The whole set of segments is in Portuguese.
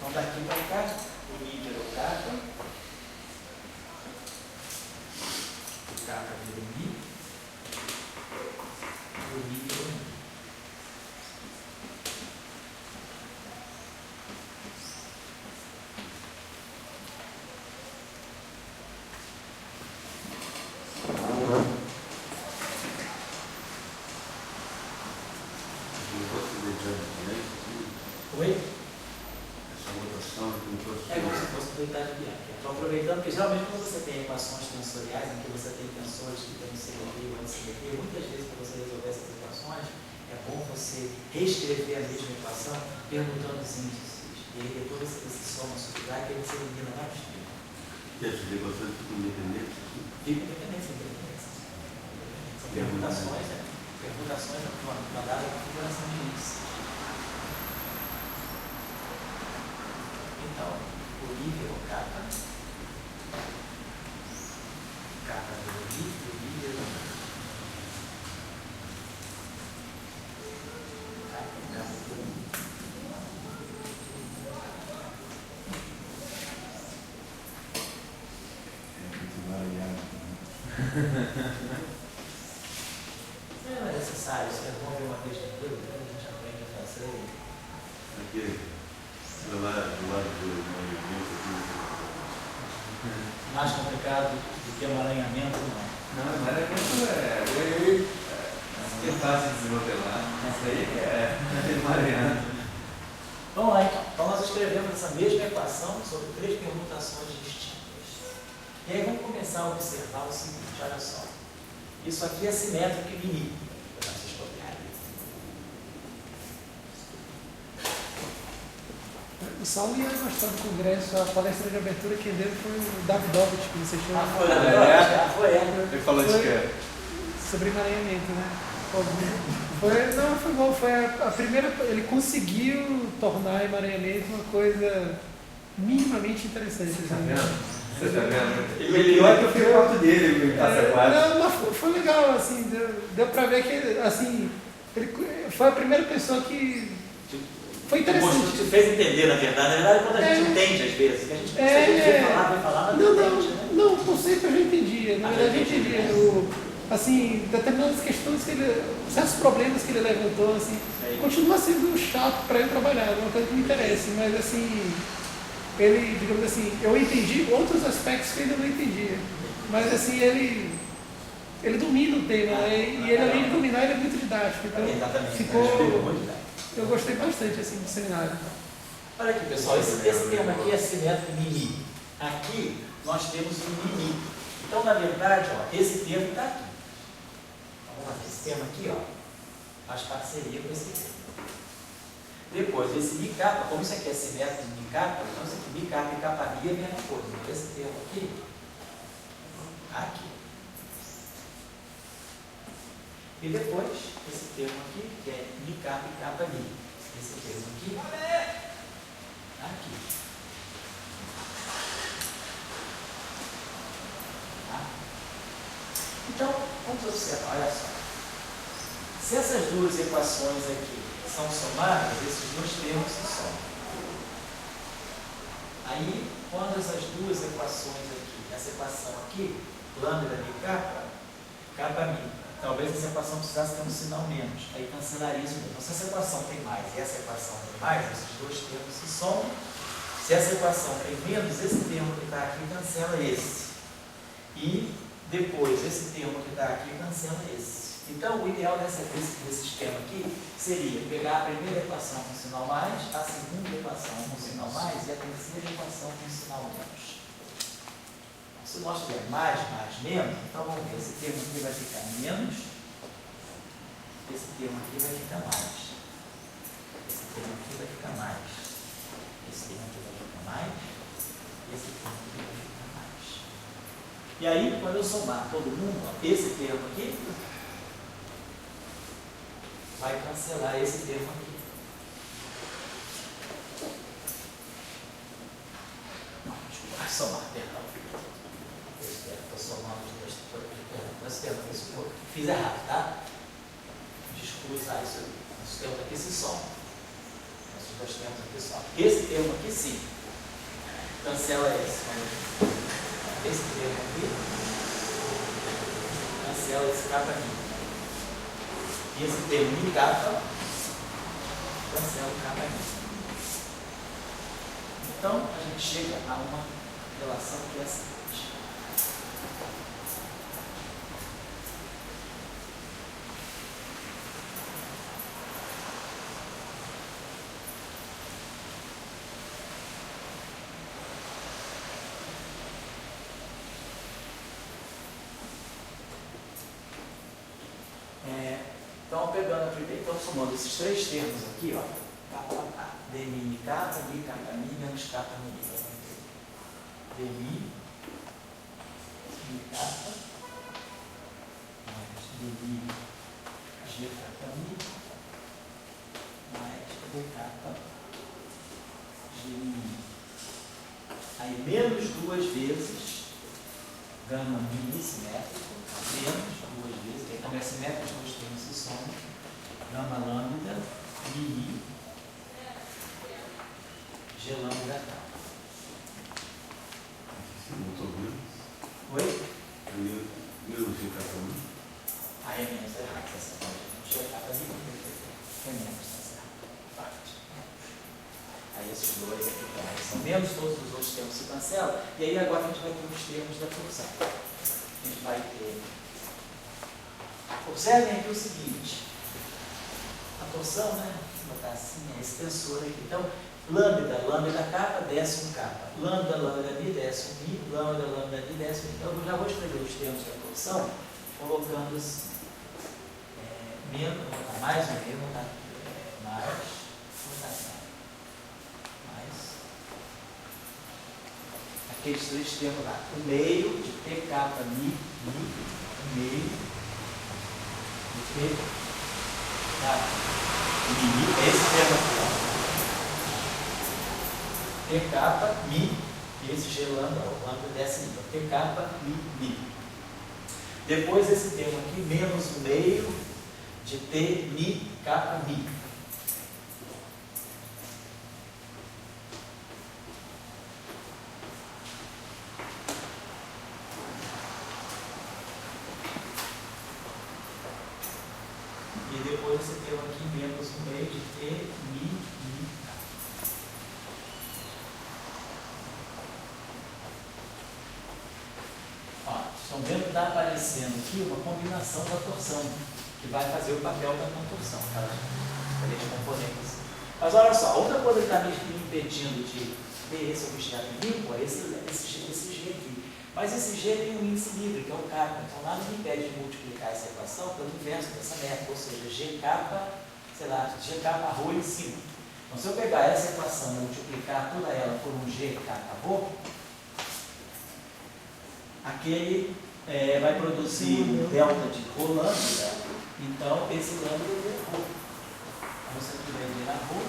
Então, daqui para cá, o Mi virou kappa, o kappa virou Mi, e o Mi virou Mi. Oi? Essa rotação é como É como se fosse dualidade Bianchi. Estou aproveitando que geralmente quando você tem equações tensoriais, em que você tem tensores que têm CDT e anti-CDT, muitas vezes para você resolver essas equações, é bom você reescrever a mesma equação perguntando os índices. E aí depois você soma subtrai, que aí você elimina vários tipos. E essas equações ficam independentes? Fica independente, independente. São permutações, né? Permutações na dada configuração de índice. Então, o I virou kappa, kappa virou I, e o I virou I. Kappa virou I. É muito variável. Não é necessário, isso é bom ver uma vez de tudo, a gente aprende a fazer. Aqui, do lado do movimento, Mais complicado do que emaranhamento, não. Não, emaranhamento é fácil de desenvolver. Isso aí é emaranhado. Vamos lá então. Então nós escrevemos essa mesma equação sobre 3 permutações distintas. E aí vamos começar a observar o seguinte, olha só. Isso aqui é simétrico e mini. Para vocês copiarem. O Saulo ia gostar do congresso, a palestra de abertura que deu foi o Davidovich, que você chama. Ah, foi, né? Foi. Ele falou de quê? Sobre emaranhamento, né? Foi bom, foi a primeira. Ele conseguiu tornar emaranhamento uma coisa minimamente interessante. Tá Assim. vendo? Você tá vendo? E o pior é que eu fui foto dele, em Passa Quatro. Não, foi legal, assim, deu pra ver que, assim, ele foi a primeira pessoa que. Foi interessante. Te fez entender, na verdade, quando a gente entende às vezes, que a gente vai falar, mas não entende, né? Não, o conceito eu já entendia, na verdade eu entendia. Assim, determinadas questões que ele. Certos problemas que ele levantou, assim, continua sendo chato para eu trabalhar, é uma coisa que me interessa, mas assim, ele, digamos assim, eu entendi outros aspectos que ele não entendia. Mas assim, ele domina o tema, né? E ele, além de dominar, ele é muito didático. Então ficou. Eu gostei bastante assim, do seminário. Olha aqui, pessoal, esse tema aqui é simétrico mini. Aqui nós temos um mini. Então, na verdade, ó, esse termo está aqui. Vamos lá, esse termo aqui, ó, faz parceria com esse termo. Depois, esse mi kappa, como isso aqui é simétrico de mi kappa, então isso aqui, mi kappa e kappa mi é a mesma coisa. Então, esse termo aqui, aqui. E depois, esse termo aqui, que é mi kappa e kappa mi. Esse termo aqui, aqui. Tá? Então, vamos observar, olha só. Se essas duas equações aqui são somadas, esses dois termos se somam. Aí, quando essas duas equações aqui, essa equação aqui, lambda mi kappa, kappa mi, talvez essa equação precisasse ter um sinal menos, aí cancelaria isso mesmo. Então, se essa equação tem mais e essa equação tem mais, esses dois termos se somam. Se essa equação tem menos, esse termo que está aqui cancela esse. E depois, esse termo que está aqui cancela esse. Então, o ideal desse sistema aqui seria pegar a primeira equação com sinal mais, a segunda equação com sinal mais e a terceira equação com sinal menos. Se nós tivermos mais, menos, então vamos ver, esse termo aqui vai ficar menos, esse termo aqui vai ficar mais, esse termo aqui vai ficar mais, esse termo aqui vai ficar mais, esse termo aqui vai ficar mais. E aí, quando eu somar todo mundo, ó, esse termo aqui vai cancelar esse termo aqui. Não, desculpa, vai somar, perdão. Estou somando os dois termos. Fiz errado, tá? Desculpa usar isso aqui. Os termos aqui se somam. Esses nós temos aqui só. Esse termo aqui sim, cancela esse. Esse termo aqui, cancela esse capa aqui. E esse termo mi capa, cancela o capa aqui. Então, a gente chega a uma relação que é a seguinte. Então, pegando a primeira, então, somando esses três termos aqui, ó, capa A, dmi capa, mi capa mi, menos capa mi. Dmi, mi capa, mais dmi, g capa mi, mais d capa, g mi. Aí, menos duas vezes, gama mi simétrico, menos duas vezes, aí como é simétrico, os dois termos se somam, gama lambda, mi, g lambda tal. Oi? Menos g capa mi. Aí é menos errado, essa parte. G capa mi, é menos, essa parte. Aí esses dois aqui também são menos, todos os outros termos se cancelam. E aí agora a gente vai ter os termos da torção. A gente vai ter. Observem aqui o seguinte. A torção, né? Vou botar assim, é esse tensor aqui. Então, lambda, lambda capa, desce um capa. Lambda, lambda mi, desce um mi. Lambda, lambda mi, desce um mi. Então, eu já vou escrever os termos da torção, colocando assim. Menos, vou botar mais um meio, vou botar mais, vou botar assim. Aqueles três termos lá, o meio de T capa mi, o meio de T capa mi, esse termo aqui, ó. T capa mi, esse G lambda, o lambda desce nível, T capa mi. Depois esse termo aqui, menos o meio de T mi capa mi. E depois esse termo aqui, menos o meio de T, mi. Ó, estão vendo que está aparecendo aqui uma combinação da torção, que vai fazer o papel da contorção, aquelas três componentes. Mas olha só, outra coisa que está me impedindo de ter esse objeto limpo é esse G aqui. Mas esse G tem um índice livre, que é o capa. Então nada me impede de multiplicar essa equação pelo inverso dessa métrica, ou seja, G capa, sei lá, G capa rho em cima. Então se eu pegar essa equação e multiplicar toda ela por um G capa rho, aquele vai produzir um delta de rho lambda, então esse lambda é rho. Então isso aqui vai virar rho,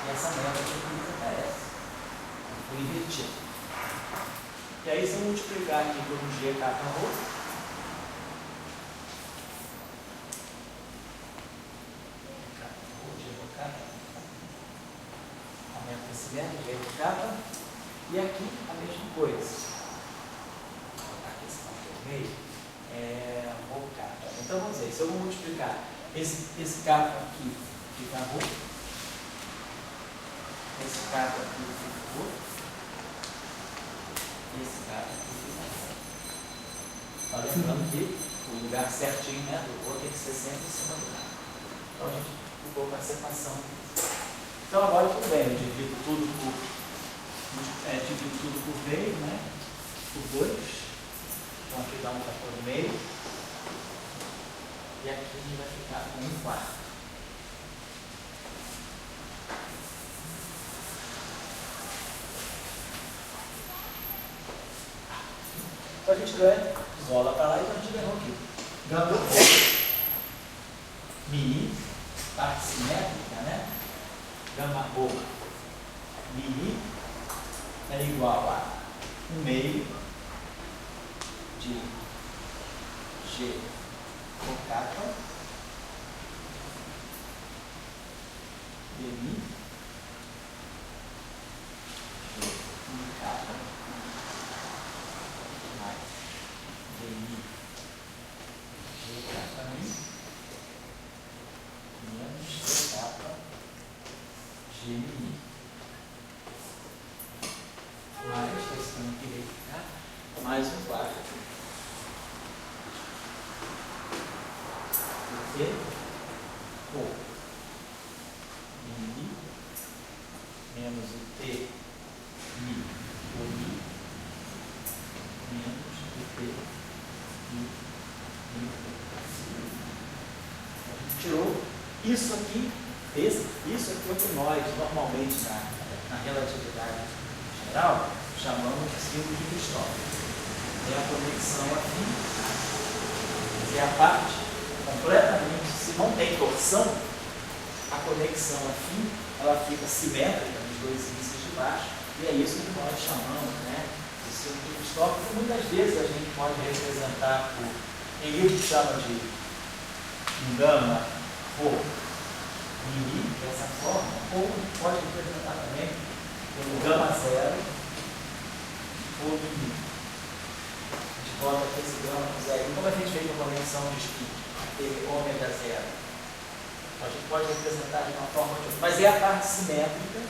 e essa métrica aqui aparece. Foi invertido. E aí, se eu multiplicar aqui por um G capa rho, aumenta esse verbo, G capa, e aqui a mesma coisa. Vou colocar aqui esse ponto meio, rho capa. Então, vamos dizer, se eu vou multiplicar esse capa aqui fica rho, esse capa aqui fica rho, esse cara aqui fica bom. Tá lembrando que o lugar certinho, né, do rho tem que ser sempre em cima do lado. Então a gente ficou com essa equação. Então agora tudo bem, eu divido tudo por meio, né? Por 2. Então aqui dá um fator meio. E aqui a gente vai ficar com 1/4. Então a gente ganha, isola para lá, então a gente ganhou aqui. Gama rho, mi, parte simétrica, né? Gama rho, mi, é igual a 1/2 de G rho capa DMI, capa, mais DMI, capa mi, menos capa, GMI. Mais, esse aqui vai ficar, mais um quarto. T, O, Mi, menos o T, Mi, o Mi, menos o T, Mi, Mi, a gente tirou isso aqui, isso aqui é o que nós, normalmente, na relatividade geral, chamamos de círculo de Cristóvão. É a conexão afim, é a parte completamente, se não tem torção, a conexão afim, ela fica simétrica nos dois índices de baixo, e é isso que nós chamamos, né, de círculo de Cristóvão, que muitas vezes a gente pode representar por, em livro que chama de gama por mini, dessa forma, ou pode representar também pelo gama zero ou mini. A gente bota aqui esse gama zero. Como a gente fez a conexão de spin? Teve ômega zero. A gente pode representar de uma forma ou de outra. Mas é a parte simétrica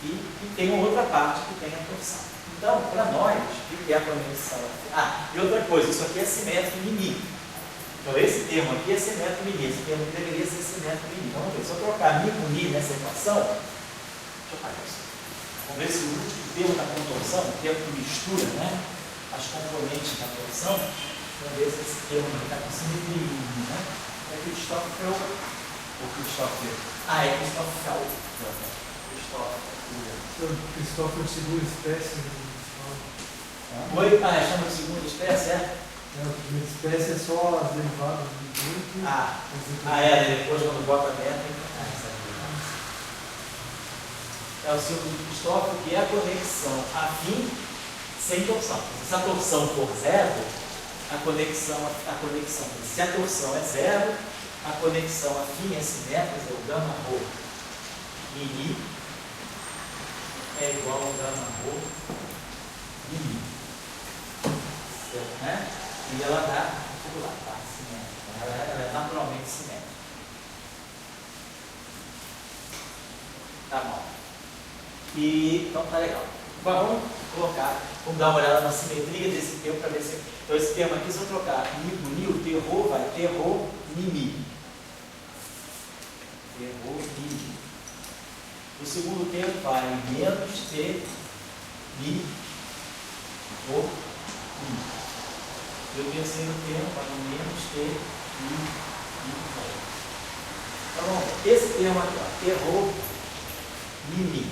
e tem uma outra parte que tem a torção. Então, para nós, o que é a conexão? E outra coisa, isso aqui é simétrico mini. Então, esse termo aqui é simétrico mini. Esse termo aqui deveria ser simétrico mini. Vamos ver. Se eu trocar mi com mi nessa equação, deixa eu apagar isso. Vamos ver se o último termo da contorção, o termo que mistura, né, as componentes da torção, vamos ver se esse termo está com simetria, né? É Christoffel ou Christoffel? É Christoffel. Christoffel, segunda espécie. Oi? Chama de segunda espécie, é? A primeira espécie é só as derivadas do grupo. Depois quando bota dentro, é o círculo de Cristóvão, que é a conexão afim sem torção. Se a torção for zero, a conexão, se a torção é zero, a conexão afim é simétrica, o gama rho mini é igual ao gama rho mini. Certo, né? E ela dá popular, tá? Simétrica. Ela é naturalmente simétrica. Tá bom. Então tá legal. Vamos dar uma olhada na simetria desse termo para ver se. Então esse termo aqui, se eu trocar mi com ni, o terro vai terro mimi. Terro mimi. O segundo termo vai menos t mi o mi. E o terceiro termo vai menos t mi o. Então vamos ver. Esse termo aqui, ó, terro mimi.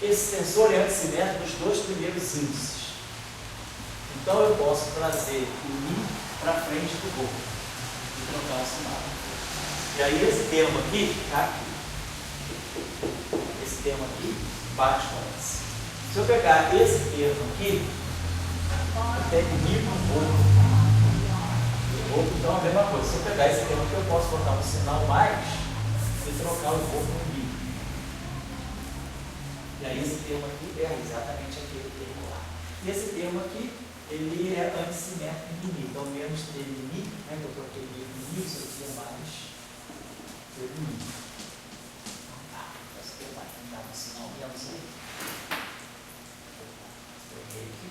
Esse tensor é antissimétrico dos dois primeiros índices. Então eu posso trazer o mi para frente do rho e trocar o sinal. E aí esse termo aqui está aqui. Esse termo aqui bate com esse. Se eu pegar esse termo aqui, eu pego mi com rho. Então a mesma coisa. Se eu pegar esse termo aqui, eu posso botar um sinal mais e trocar o rho com mi. E aí esse termo aqui é exatamente aquele termo lá. E esse termo aqui, ele é antissimétrico em mi. Então, menos dele mi, né? Eu troquei mi com mi, isso aqui é mais dele mi. Esse termo aqui dá um sinal menos aí. Troquei aqui.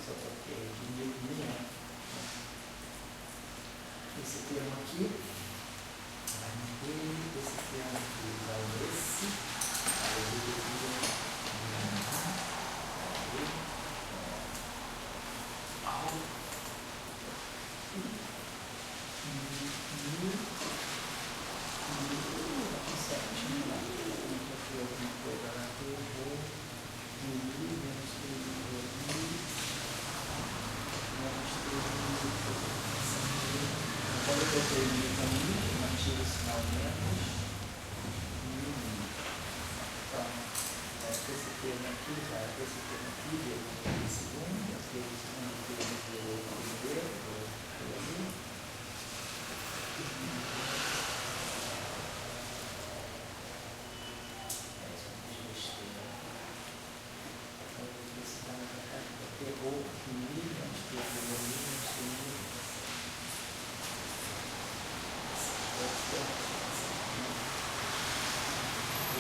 Se eu troquei aqui mi com mi, né? Esse termo aqui vai nele, esse termo aqui vai nesse.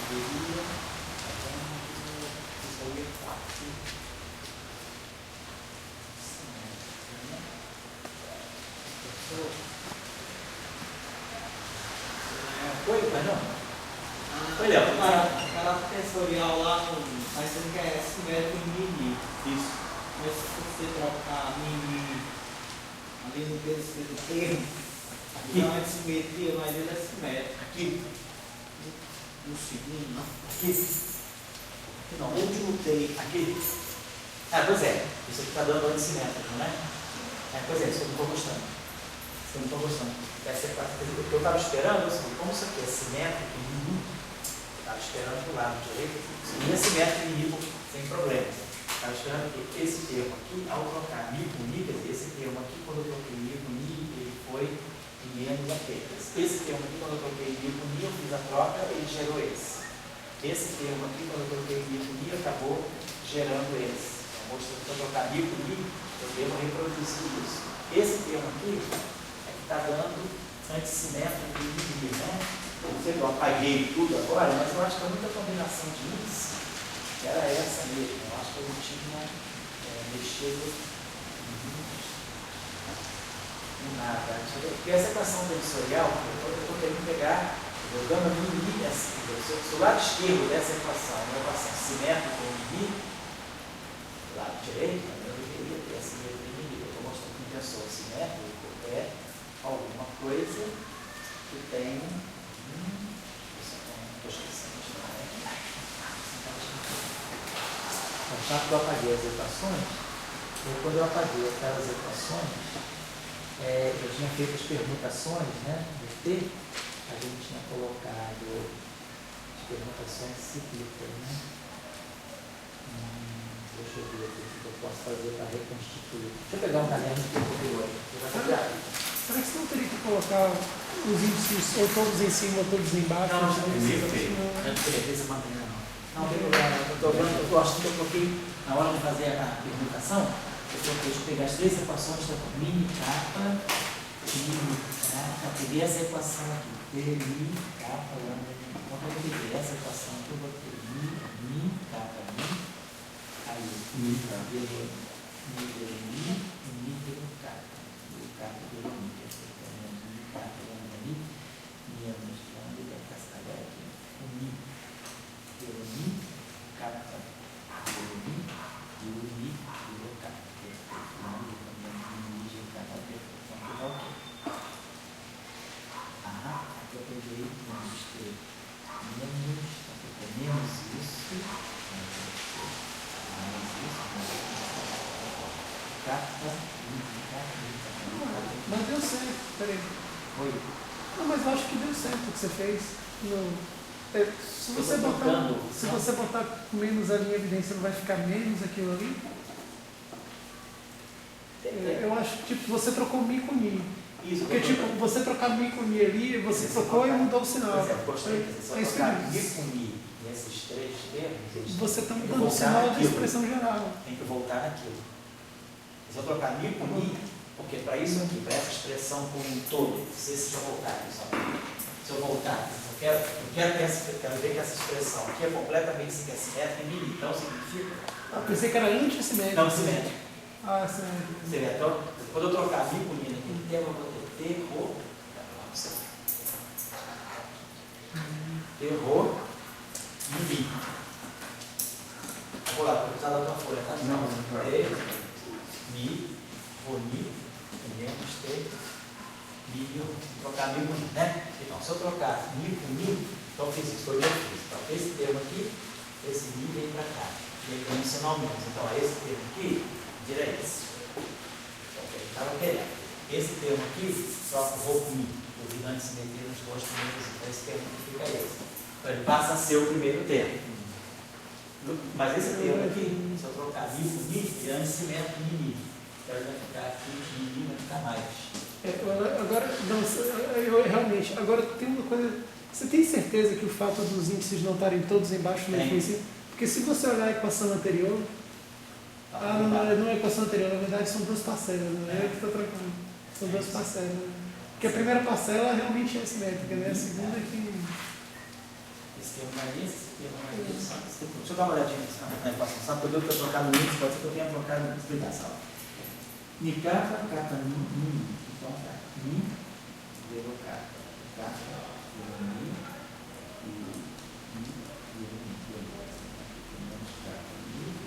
deveria. Isso aí é 4. Foi, mas não? Foi, Léo. O cara sensorial lá, mas você não quer simétrico em mini. Isso. Mas se você trocar mini ali no terceiro termo, Aqui. não é de simetria, mas ele é simétrico. Aqui. No segundo, não. Aqui. Não, o último tem. Aqui. Ah, pois é. Isso aqui está dando antissimétrico, não é? Pois é, isso eu não estou gostando. Isso eu não estou gostando. Essa é a parte que eu estava esperando, assim, como isso aqui é simétrico, estava esperando do lado direito, e é simétrico inimigo sem problema. Estava esperando que esse termo aqui, ao trocar mi com mi, quer dizer, esse termo aqui, quando eu troquei mi com mi, ele foi em menos apenas. Esse termo aqui, quando eu troquei mi com mi, eu fiz a troca, ele gerou esse. Esse termo aqui, quando eu troquei mi com mi, acabou gerando esse. Então, se eu trocar mi com mi, eu devo reproduzir isso. Esse termo aqui é que está dando antissimétrico e mi, né? Não sei que eu apaguei tudo agora, mas eu acho que é muita combinação de índice, que era essa mesmo. Eu acho que eu não tinha mexido em nada. Porque essa equação tensorial, eu estou querendo pegar, eu gama mi, assim, se o lado esquerdo dessa equação é uma equação simétrica em mi, o lado direito, eu deveria ter essa simetria em mi. Eu estou mostrando que um tensor simétrico é alguma coisa que tem já que eu apaguei as equações, quando eu apaguei aquelas equações, eu tinha feito as permutações, né, do T, a gente tinha colocado as permutações cíclicas, né? Deixa eu ver aqui o que eu posso fazer para reconstituir. Deixa eu pegar um caderno que eu vou aqui. Será que você não teria que colocar os índices ou todos em cima ou todos embaixo? Não, não precisa manter, não. Não tem problema. Eu gosto que eu coloquei, na hora de fazer a permutação, eu coloquei, deixa eu pegar as 3 equações, mini capa, peguei essa equação aqui, mini capa, então eu peguei essa equação aqui, eu botei mini capa, aí, mi deu capa, capa deu mi, mi capa deu mi, menos, vamos ver essa galera aqui, o mi deu mi, capa deu mi, e o mi deu capa, aqui eu peguei menos isso, Mas deu certo, peraí. Oi. Não, mas eu acho que deu certo o que você fez. Se você botar menos ali em evidência, não vai ficar menos aquilo ali? Eu acho que tipo, você trocou mi com mi. Isso, porque tipo, você trocar mi com mi ali, você trocou e mudou o sinal. É isso que mi com mi e esses 3 termos, você está mudando o sinal de expressão geral. Tem que voltar naquilo. Se eu trocar mi com mi, porque para isso aqui, para essa expressão como um todo, se eu voltar aqui só, se eu voltar, quero ver que essa expressão aqui é completamente simétrica em mi, então significa. Pensei que era antissimétrico. Não, simétrico. Simétrico. Então, quando eu trocar mi com mi aqui, eu vou ter errou mi. Vou lá, vou precisar da tua folha, tá? Não. Mi, vou mi, menos T, mi, trocar mi com mi, né? Então, se eu trocar mi com mi, então eu fiz isso, foi o que eu fiz. Então, esse termo aqui, esse mi vem para cá. E ele tem um sinal menos. Então, esse termo aqui, vira esse. Então, o que ele estava querendo. Esse termo aqui, troca o vou com mi. O gigante se meter nos 2 primeiros, então esse termo aqui fica esse. Então, ele passa a ser o primeiro termo. Mas esse termo aqui, se eu trocar mi com mi, ele é antissimétrico em mi. Então, ele vai ficar aqui, mi vai ficar mais. Agora, não, realmente, agora tem uma coisa. Você tem certeza que o fato dos índices não estarem todos embaixo não influencia? Porque se você olhar a equação anterior. Não é a equação anterior, na verdade são 2 parcelas, não é eu que estou trocando. São 2 parcelas. Porque a primeira parcela realmente é simétrica, né? A segunda é que. Esse termo não é esse termo não é esse. Deixa eu dar uma olhadinha na equação. Sabe por que eu estou trocando índice? Pode ser que eu tenha trocado explicação. Nicata, cata, mi. Então tá. Mi, virou cata. Cata, virou mi. E mi, virou mi. Menos cata, mi.